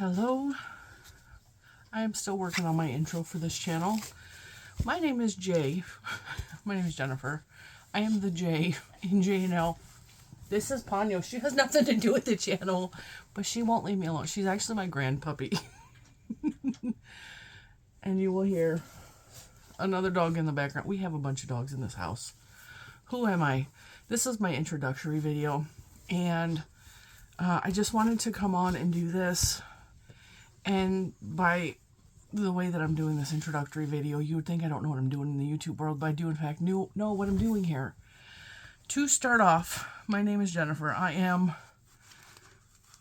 Hello, I am still working on my intro for this channel. My name is Jay. My name is Jennifer. I am the J in J&L. This is Ponyo. She has nothing to do with the channel, but she won't leave me alone. She's actually my grand puppy. And you will hear another dog in the background. We have a bunch of dogs in this house. Who am I? This is my introductory video, and I just wanted to come on and do this. And by the way that I'm doing this introductory video, you would think I don't know what I'm doing in the YouTube world, but I do in fact know what I'm doing here. To start off, my name is Jennifer. I'm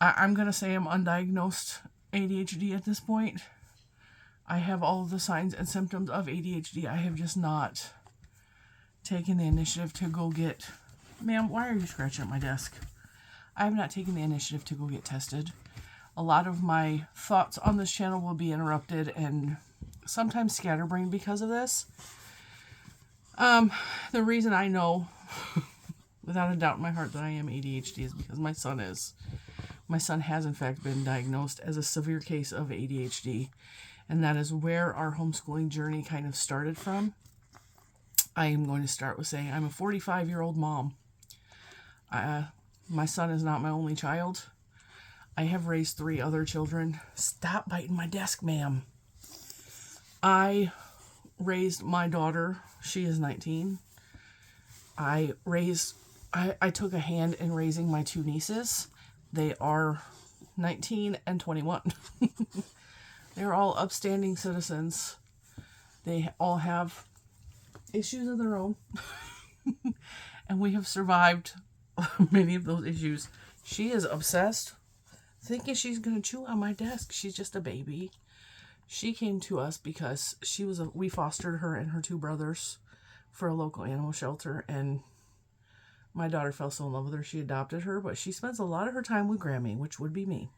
gonna say I'm undiagnosed ADHD at this point. I have all of the signs and symptoms of ADHD. I have just not taken the initiative to go get... Ma'am, why are you scratching at my desk? I have not taken the initiative to go get tested. A lot of my thoughts on this channel will be interrupted and sometimes scatterbrained because of this. The reason I know, without a doubt in my heart, that I am ADHD is because my son is. My son has, in fact, been diagnosed as a severe case of ADHD. And that is where our homeschooling journey kind of started from. I am going to start with saying I'm a 45-year-old mom. My son is not my only child. I have raised 3 other children. Stop biting my desk, ma'am. I raised my daughter. She is 19. I took a hand in raising my 2 nieces. They are 19 and 21. They're all upstanding citizens. They all have issues of their own. And we have survived many of those issues. She is obsessed, thinking she's going to chew on my desk. She's just a baby. She came to us because we fostered her and her 2 brothers for a local animal shelter, and my daughter fell so in love with her, she adopted her, but she spends a lot of her time with Grammy, which would be me.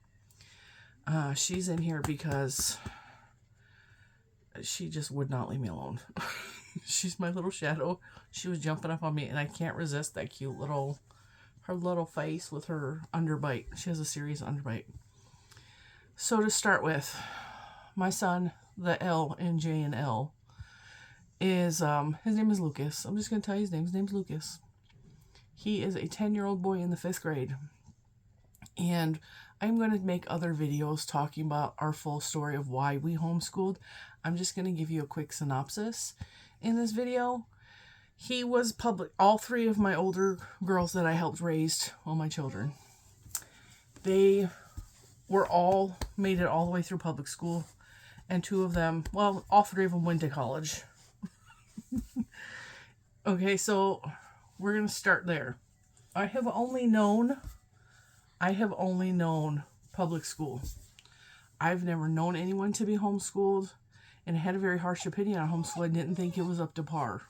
She's in here because she just would not leave me alone. She's my little shadow. She was jumping up on me, and I can't resist that cute her little face with her underbite. She has a serious underbite. So to start with, my son, the L in J and L, is, his name is Lucas. I'm just going to tell you his name. His name's Lucas. He is a 10-year-old boy in the 5th grade. And I'm going to make other videos talking about our full story of why we homeschooled. I'm just going to give you a quick synopsis in this video. He was public. All 3 of my older girls that I helped raise, well, my children, they were all made it all the way through public school. And 2 of them, well, all 3 of them went to college. Okay, so we're going to start there. I have only known public school. I've never known anyone to be homeschooled, and I had a very harsh opinion on homeschool. I didn't think it was up to par.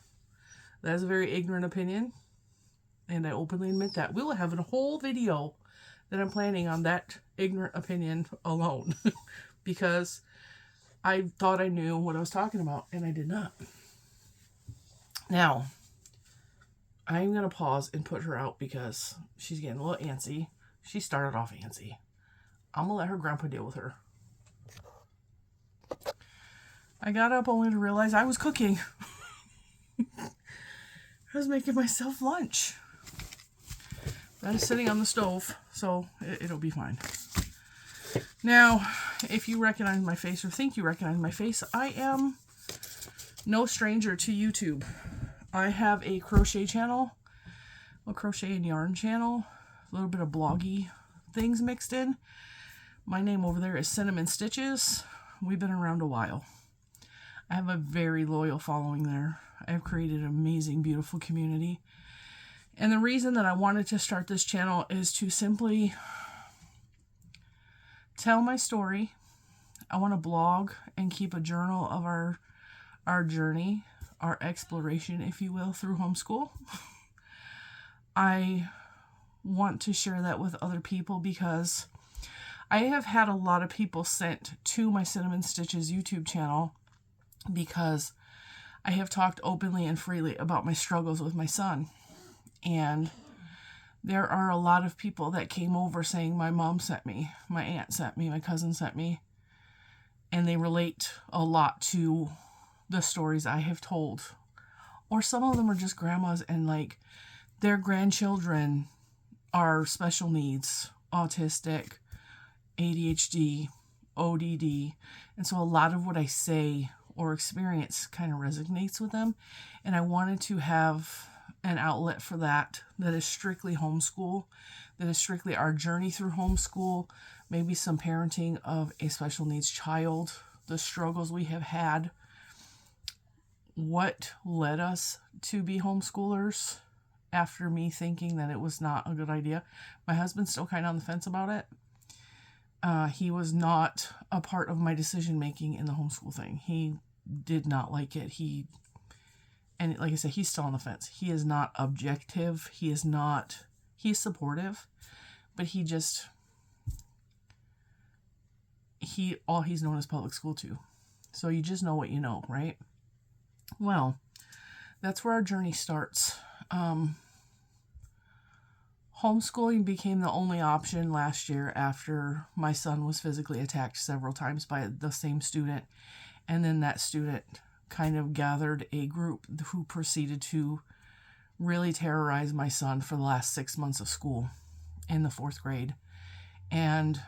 That is a very ignorant opinion, and I openly admit that. We will have a whole video that I'm planning on that ignorant opinion alone, because I thought I knew what I was talking about, and I did not. Now, I'm going to pause and put her out because she's getting a little antsy. She started off antsy. I'm going to let her grandpa deal with her. I got up only to realize I was cooking. I was making myself lunch. That is sitting on the stove, so it'll be fine. Now, if you recognize my face or think you recognize my face, I am no stranger to YouTube. I have a crochet channel, a crochet and yarn channel, a little bit of bloggy things mixed in. My name over there is Cinnamon Stitches. We've been around a while. I have a very loyal following there. I have created an amazing, beautiful community. And the reason that I wanted to start this channel is to simply tell my story. I want to blog and keep a journal of our journey, our exploration, if you will, through homeschool. I want to share that with other people because I have had a lot of people sent to my Cinnamon Stitches YouTube channel because I have talked openly and freely about my struggles with my son. And There are a lot of people that came over saying my mom sent me, my aunt sent me, my cousin sent me, and they relate a lot to the stories I have told. Or some of them are just grandmas and like their grandchildren are special needs, autistic, ADHD, ODD. And so a lot of what I say or experience kind of resonates with them. And I wanted to have an outlet for that is strictly homeschool, that is strictly our journey through homeschool, maybe some parenting of a special needs child, the struggles we have had, what led us to be homeschoolers after me thinking that it was not a good idea. My husband's still kind of on the fence about it. He was not a part of my decision making in the homeschool thing. He did not like it. And like I said, he's still on the fence. He is not objective. He is supportive, but all he's known is public school too. So you just know what you know, right? Well, that's where our journey starts. Homeschooling became the only option last year after my son was physically attacked several times by the same student. And then that student kind of gathered a group who proceeded to really terrorize my son for the last 6 months of school in the 4th grade. And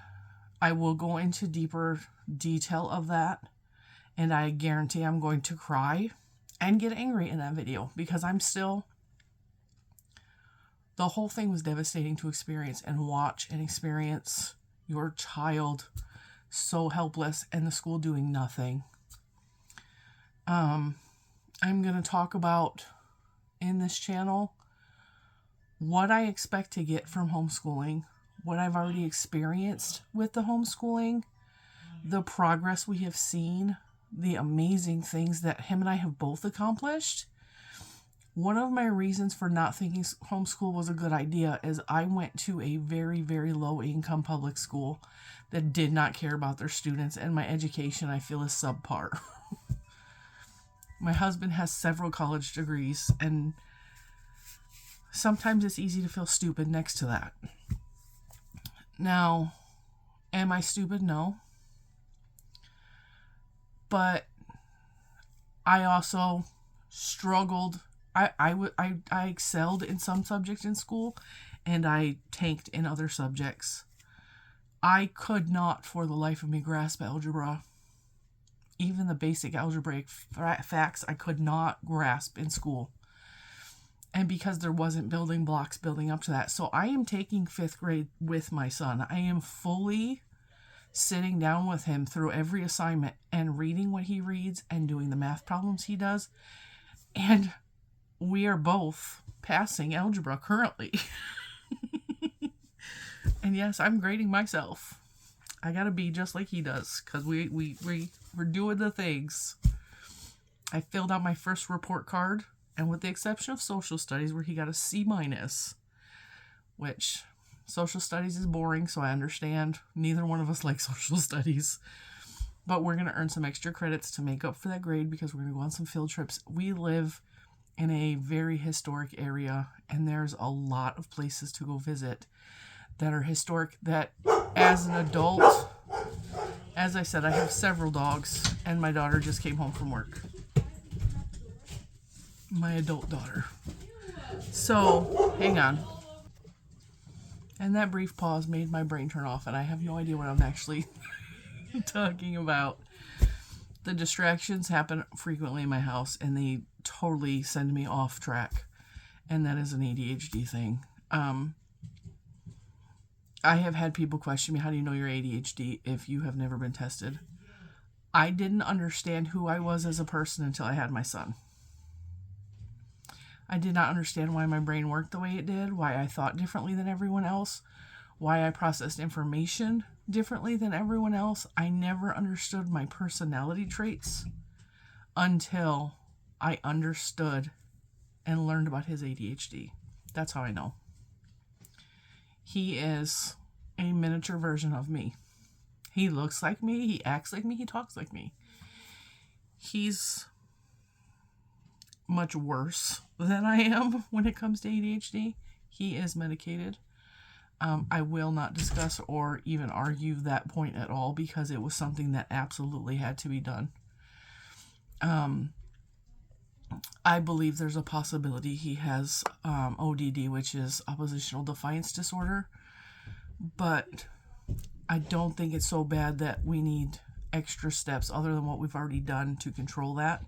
I will go into deeper detail of that. And I guarantee I'm going to cry and get angry in that video because the whole thing was devastating to experience and watch and experience your child so helpless and the school doing nothing. I'm going to talk about in this channel what I expect to get from homeschooling, what I've already experienced with the homeschooling, the progress we have seen, the amazing things that him and I have both accomplished. One of my reasons for not thinking homeschool was a good idea is I went to a very, very low income public school that did not care about their students, and my education I feel is subpar. My husband has several college degrees, and sometimes it's easy to feel stupid next to that. Now, am I stupid? No. But I also struggled. I excelled in some subjects in school, and I tanked in other subjects. I could not, for the life of me, grasp algebra. Even the basic algebraic facts I could not grasp in school. And because there wasn't building blocks building up to that. So I am taking 5th grade with my son. I am fully sitting down with him through every assignment and reading what he reads and doing the math problems he does. And we are both passing algebra currently. And yes, I'm grading myself. I gotta be just like he does, because we're doing the things. I filled out my first report card, and with the exception of social studies, where he got a C-, which social studies is boring, so I understand. Neither one of us likes social studies. But we're going to earn some extra credits to make up for that grade because we're going to go on some field trips. We live in a very historic area, and there's a lot of places to go visit that are historic that as an adult, as I said, I have several dogs, and my daughter just came home from work. My adult daughter. So, hang on. And that brief pause made my brain turn off, and I have no idea what I'm actually talking about. The distractions happen frequently in my house, and they totally send me off track, and that is an ADHD thing. I have had people question me, how do you know you're ADHD if you have never been tested? I didn't understand who I was as a person until I had my son. I did not understand why my brain worked the way it did, why I thought differently than everyone else, why I processed information differently than everyone else. I never understood my personality traits until I understood and learned about his ADHD. That's how I know. He is a miniature version of me. He looks like me, he acts like me, he talks like me. He's much worse than I am when it comes to ADHD. He is medicated. I will not discuss or even argue that point at all because it was something that absolutely had to be done. I believe there's a possibility he has ODD, which is oppositional defiance disorder, but I don't think it's so bad that we need extra steps other than what we've already done to control that.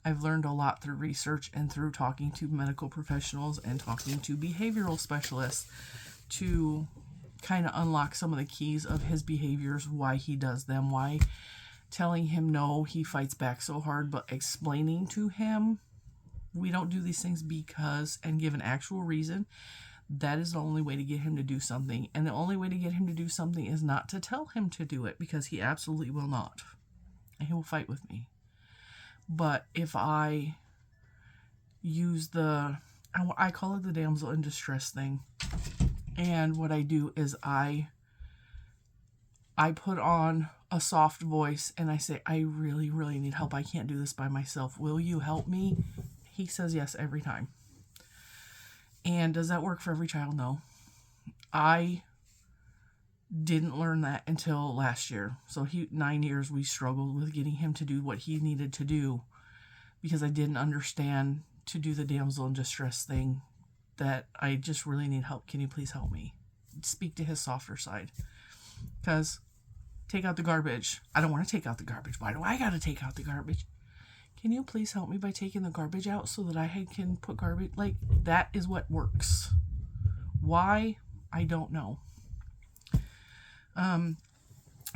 I've learned a lot through research and through talking to medical professionals and talking to behavioral specialists to kind of unlock some of the keys of his behaviors, why he does them, why telling him no, he fights back so hard, but explaining to him we don't do these things because, and give an actual reason, that is the only way to get him to do something. And the only way to get him to do something is not to tell him to do it, because he absolutely will not. And he will fight with me. But if I use I call it the damsel in distress thing. And what I do is I put on a soft voice and I say, I really, really need help. I can't do this by myself. Will you help me? He says yes every time. And does that work for every child? No. I didn't learn that until last year. So 9 years we struggled with getting him to do what he needed to do because I didn't understand to do the damsel in distress thing, that I just really need help. Can you please help me? Speak to his softer side. Because take out the garbage. I don't want to take out the garbage. Why do I got to take out the garbage? Can you please help me by taking the garbage out so that I can put garbage? Like, that is what works. Why? I don't know.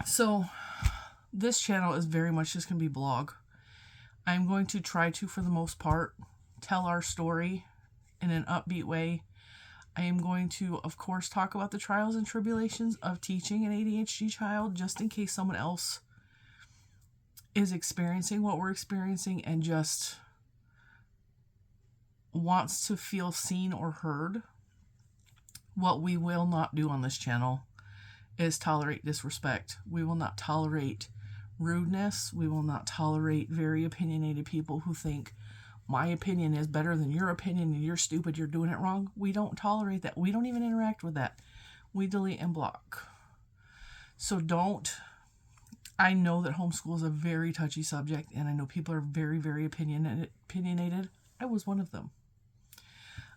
So this channel is very much just going to be blog. I'm going to try to, for the most part, tell our story in an upbeat way. I am going to, of course, talk about the trials and tribulations of teaching an ADHD child, just in case someone else is experiencing what we're experiencing and just wants to feel seen or heard. What we will not do on this channel is tolerate disrespect. We will not tolerate rudeness. We will not tolerate very opinionated people who think my opinion is better than your opinion and you're stupid, you're doing it wrong. We don't tolerate that. We don't even interact with that. We delete and block. So I know that homeschool is a very touchy subject, and I know people are very, very opinionated. I was one of them.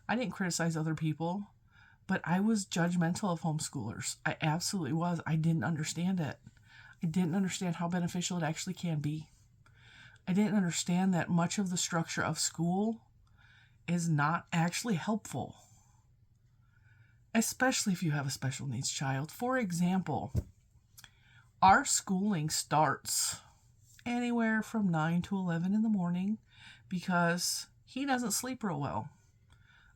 I didn't criticize other people, but I was judgmental of homeschoolers. I absolutely was. I didn't understand it. I didn't understand how beneficial it actually can be. I didn't understand that much of the structure of school is not actually helpful, especially if you have a special needs child. For example, our schooling starts anywhere from 9 to 11 in the morning because he doesn't sleep real well.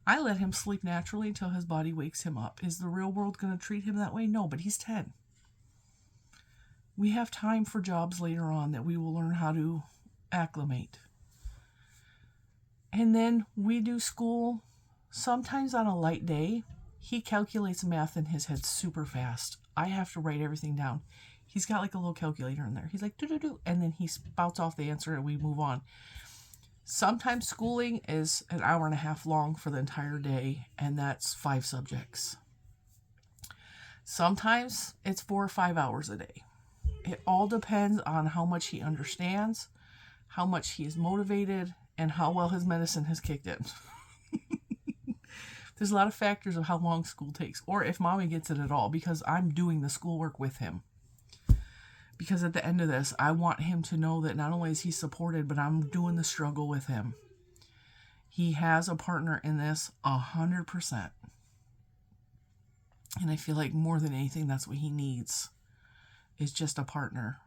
I let him sleep naturally until his body wakes him up. Is the real world going to treat him that way? No, but he's 10. We have time for jobs later on that we will learn how to acclimate. And then we do school sometimes on a light day. He calculates math in his head super fast. I have to write everything down. He's got like a little calculator in there. He's like, do, and then he spouts off the answer and we move on. Sometimes schooling is an hour and a half long for the entire day, and that's 5 subjects. Sometimes it's 4 or 5 hours a day. It all depends on how much he understands, how much he is motivated, and how well his medicine has kicked in. There's a lot of factors of how long school takes, or if mommy gets it at all, because I'm doing the schoolwork with him. Because at the end of this, I want him to know that not only is he supported, but I'm doing the struggle with him. He has a partner in this 100%. And I feel like more than anything, that's what he needs, is just a partner.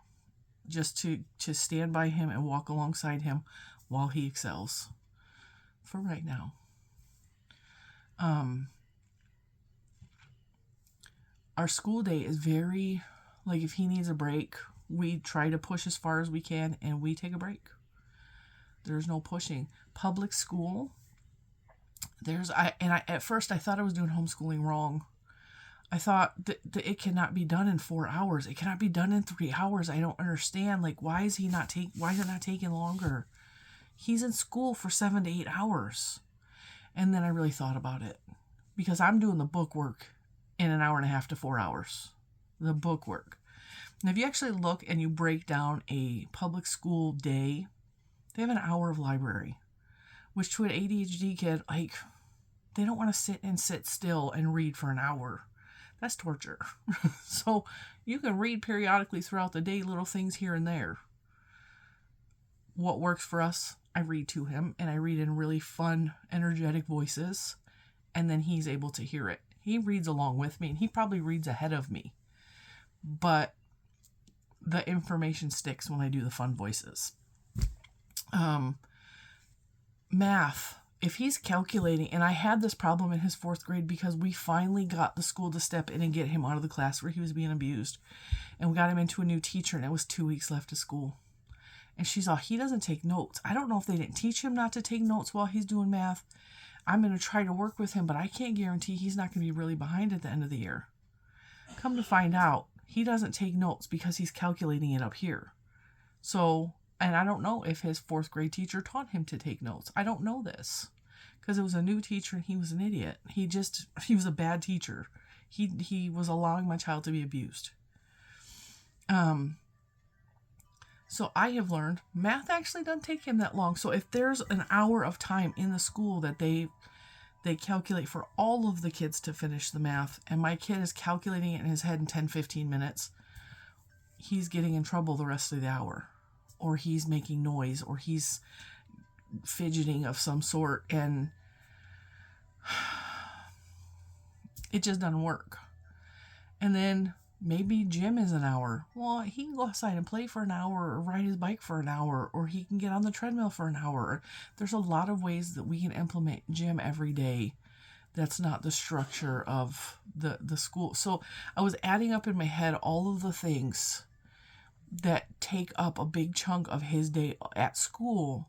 Just to stand by him and walk alongside him while he excels. For right now. Our school day is very... Like, if he needs a break, we try to push as far as we can, and we take a break. There's no pushing. Public school, at first I thought I was doing homeschooling wrong. I thought that it cannot be done in 4 hours. It cannot be done in 3 hours. I don't understand. Like, why is it not taking longer? He's in school for 7 to 8 hours. And then I really thought about it. because I'm doing the book work in an hour and a half to 4 hours. The book work. And if you actually look and you break down a public school day, they have an hour of library, which to an ADHD kid, like, they don't want to sit still and read for an hour. That's torture. So you can read periodically throughout the day, little things here and there. What works for us, I read to him, and I read in really fun, energetic voices, and then he's able to hear it. He reads along with me, and he probably reads ahead of me. But the information sticks when I do the fun voices. Math. If he's calculating, and I had this problem in his 4th grade because we finally got the school to step in and get him out of the class where he was being abused. And we got him into a new teacher, and it was 2 weeks left of school. And she's all, he doesn't take notes. I don't know if they didn't teach him not to take notes while he's doing math. I'm going to try to work with him, but I can't guarantee he's not going to be really behind at the end of the year. Come to find out, he doesn't take notes because he's calculating it up here. So, and I don't know if his 4th grade teacher taught him to take notes. I don't know this because it was a new teacher and he was an idiot. He was a bad teacher. He was allowing my child to be abused. So I have learned math actually doesn't take him that long. So if there's an hour of time in the school that they calculate for all of the kids to finish the math, and my kid is calculating it in his head in 10-15 minutes, he's getting in trouble the rest of the hour. Or he's making noise, or he's fidgeting of some sort, and it just doesn't work. And then maybe gym is an hour. Well, he can go outside and play for an hour, or ride his bike for an hour, or he can get on the treadmill for an hour. There's a lot of ways that we can implement gym every day. That's not the structure of the school. So I was adding up in my head all of the things that take up a big chunk of his day at school,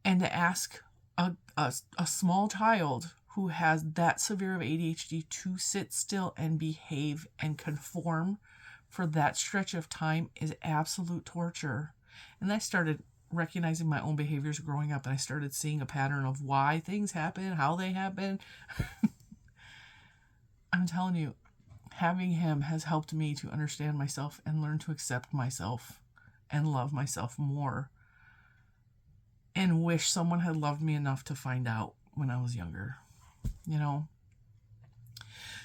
and to ask a small child who has that severe of ADHD to sit still and behave and conform for that stretch of time is absolute torture. And I started recognizing my own behaviors growing up, and I started seeing a pattern of why things happen, how they happen. I'm telling you, having him has helped me to understand myself and learn to accept myself and love myself more, and wish someone had loved me enough to find out when I was younger, you know?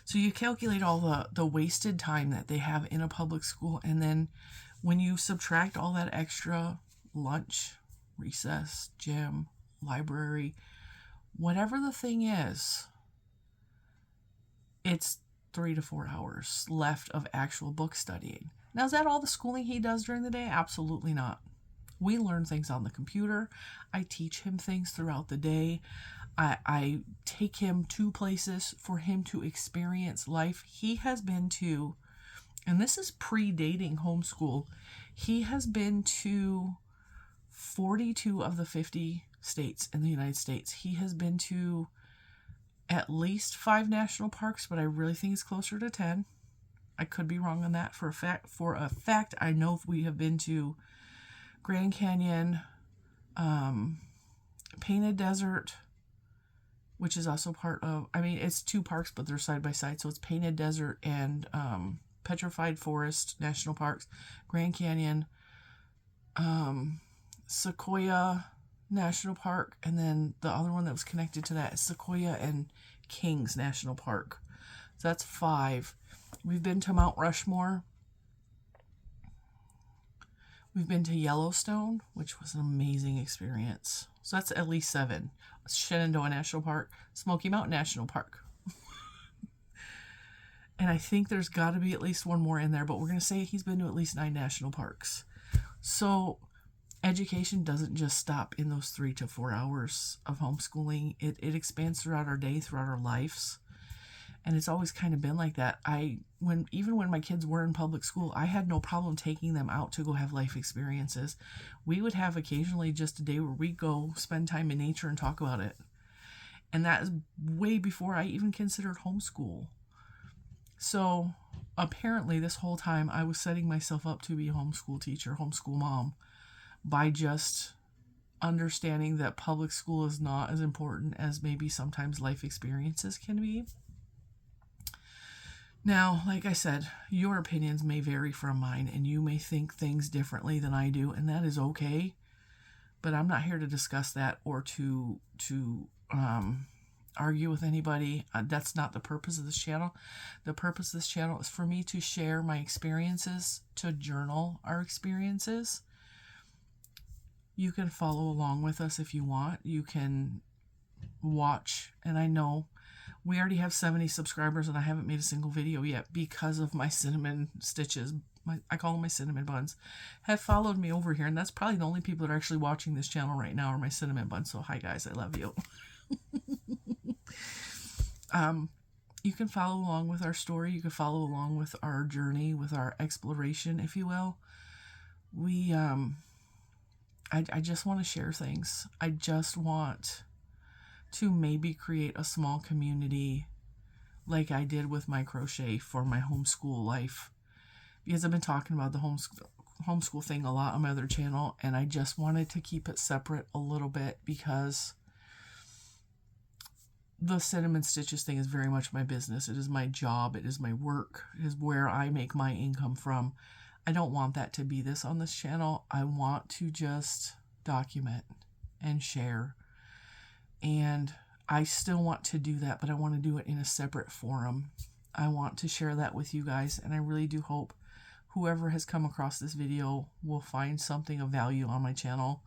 So you calculate all the wasted time that they have in a public school, and then when you subtract all that extra lunch, recess, gym, library, whatever the thing is, it's 3 to 4 hours left of actual book studying. Now, is that all the schooling he does during the day? Absolutely not. We learn things on the computer. I teach him things throughout the day. I take him to places for him to experience life. He has been to, and this is predating homeschool, he has been to 42 of the 50 states in the United States. He has been to at least 5 national parks, but I really think it's closer to 10. I could be wrong on that. For a fact, I know we have been to Grand Canyon, Painted Desert, which is also part of, I mean, it's 2 parks, but they're side by side. So it's Painted Desert and Petrified Forest National Parks, Grand Canyon, Sequoia National Park, and then the other one that was connected to that is Sequoia and Kings National Park. So that's 5. We've been to Mount Rushmore. We've been to Yellowstone, which was an amazing experience. So that's at least 7. Shenandoah National Park, Smoky Mountain National Park. And I think there's got to be at least one more in there, but we're going to say he's been to at least 9 national parks. So education doesn't just stop in those 3 to 4 hours of homeschooling. It expands throughout our day, throughout our lives. And it's always kind of been like that. Even when my kids were in public school, I had no problem taking them out to go have life experiences. We would have occasionally just a day where we go spend time in nature and talk about it. And that is way before I even considered homeschool. So apparently this whole time I was setting myself up to be a homeschool teacher, homeschool mom, by just understanding that public school is not as important as maybe sometimes life experiences can be. Now, like I said, your opinions may vary from mine, and you may think things differently than I do, and that is okay. But I'm not here to discuss that or to argue with anybody. That's not the purpose of this channel. The purpose of this channel is for me to share my experiences, to journal our experiences. You can follow along with us if you want. You can watch, and I know we already have 70 subscribers and I haven't made a single video yet because of my cinnamon stitches. I call them my cinnamon buns. Have followed me over here, and that's probably the only people that are actually watching this channel right now are my cinnamon buns. So hi guys, I love you. You can follow along with our story. You can follow along with our journey, with our exploration, if you will. I just want to share things. I just want to maybe create a small community like I did with my crochet for my homeschool life. Because I've been talking about the homeschool thing a lot on my other channel, and I just wanted to keep it separate a little bit because the cinnamon stitches thing is very much my business. It is my job. It is my work. It is where I make my income from. I don't want that to be this on this channel. I want to just document and share. And I still want to do that, but I want to do it in a separate forum. I want to share that with you guys, and I really do hope whoever has come across this video will find something of value on my channel.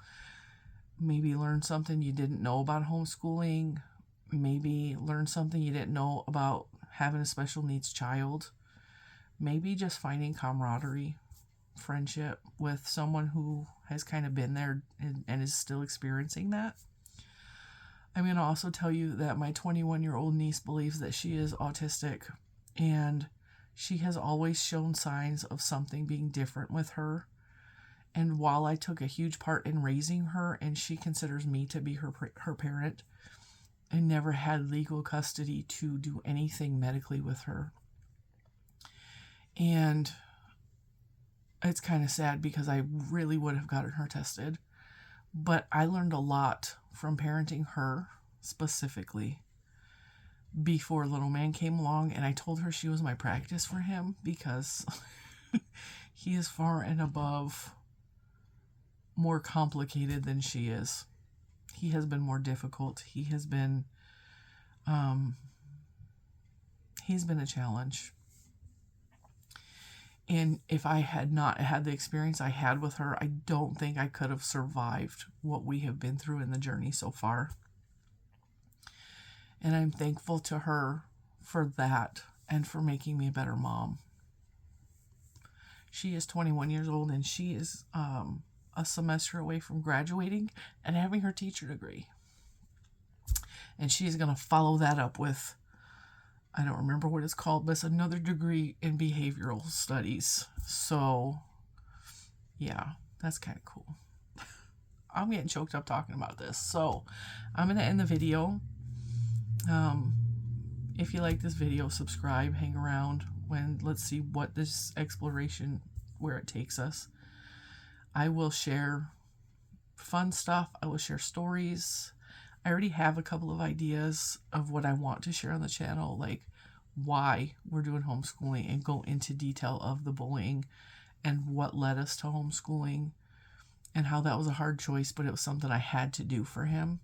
Maybe learn something you didn't know about homeschooling. Maybe learn something you didn't know about having a special needs child. Maybe just finding camaraderie, friendship with someone who has kind of been there and is still experiencing that. I'm going to also tell you that my 21-year-old niece believes that she is autistic, and she has always shown signs of something being different with her. And while I took a huge part in raising her, and she considers me to be her parent, I never had legal custody to do anything medically with her. And it's kind of sad because I really would have gotten her tested. But I learned a lot from parenting her specifically before little man came along, and I told her she was my practice for him because he is far and above more complicated than she is. He has been more difficult. He's been a challenge. And if I had not had the experience I had with her, I don't think I could have survived what we have been through in the journey so far. And I'm thankful to her for that and for making me a better mom. She is 21 years old, and she is a semester away from graduating and having her teacher degree. And she's going to follow that up with, I don't remember what it's called, but it's another degree in behavioral studies. So, yeah, that's kind of cool. I'm getting choked up talking about this. So, I'm going to end the video. If you like this video, subscribe, hang around. Let's see what this exploration, where it takes us. I will share fun stuff. I will share stories. I already have a couple of ideas of what I want to share on the channel, like why we're doing homeschooling, and go into detail of the bullying and what led us to homeschooling and how that was a hard choice, but it was something I had to do for him.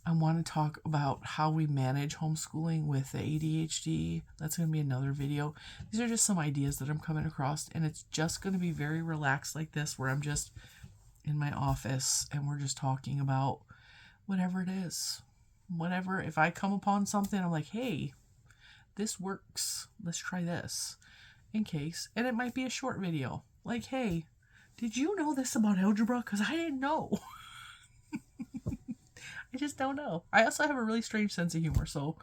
I want to talk about how we manage homeschooling with the ADHD. That's going to be another video. These are just some ideas that I'm coming across, and it's just going to be very relaxed like this, where I'm just in my office and we're just talking about whatever it is. Whatever, if I come upon something, I'm like, hey, this works. Let's try this. In case, and it might be a short video. Like, hey, did you know this about algebra? Because I didn't know. I just don't know. I also have a really strange sense of humor, so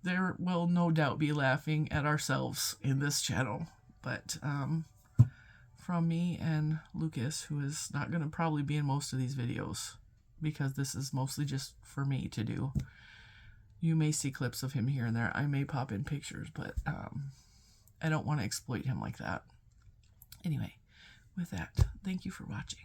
there will no doubt be laughing at ourselves in this channel. But from me and Lucas, who is not going to probably be in most of these videos, because this is mostly just for me to do. You may see clips of him here and there. I may pop in pictures, but I don't want to exploit him like that. Anyway, with that, thank you for watching.